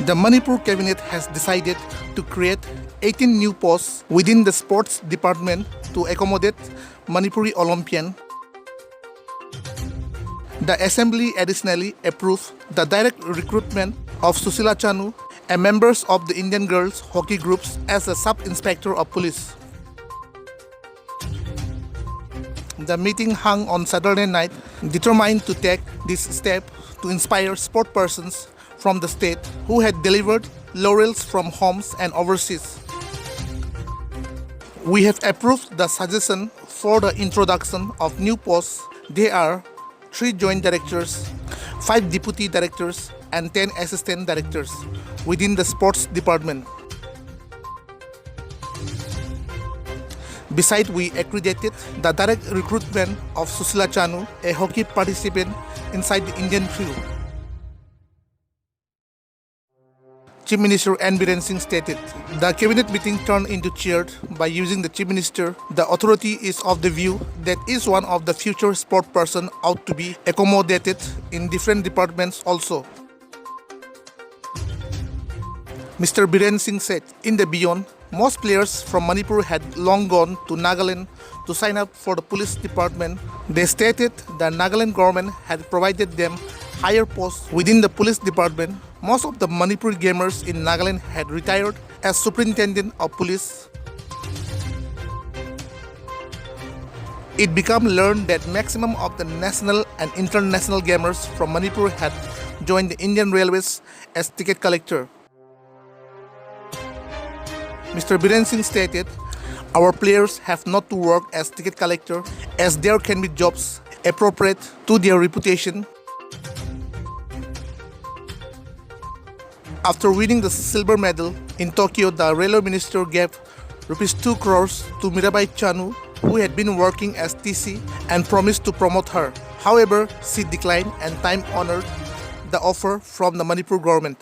The Manipur cabinet has decided to create 18 new posts within the sports department to accommodate Manipuri Olympian. The assembly additionally approved the direct recruitment of Susila Chanu, a member of the Indian girls hockey groups, as a sub-inspector of police. The meeting hung on Saturday night, determined to take this step to inspire sport persons from the state who had delivered laurels from homes and overseas. We have approved the suggestion for the introduction of new posts. They are 3 joint directors, 5 deputy directors, and 10 assistant directors within the sports department. Besides, we accredited the direct recruitment of Susila Chanu, a hockey participant inside the Indian crew. Chief Minister N. Biren Singh stated, the cabinet meeting turned into cheered by using the Chief Minister. The authority is of the view that each one of the future sport person ought to be accommodated in different departments also. Mr. Biren Singh said, in the beyond, most players from Manipur had long gone to Nagaland to sign up for the police department. They stated the Nagaland government had provided them higher posts within the police department. Most of the Manipur gamers in Nagaland had retired as superintendent of police. It became learned that maximum of the national and international gamers from Manipur had joined the Indian Railways as ticket collector. Mr. Biren Singh stated, our players have not to work as ticket collector as there can be jobs appropriate to their reputation. After winning the silver medal in Tokyo, the railway minister gave ₹2 crores to Mirabai Chanu, who had been working as TC, and promised to promote her. However, she declined and time honored the offer from the Manipur government.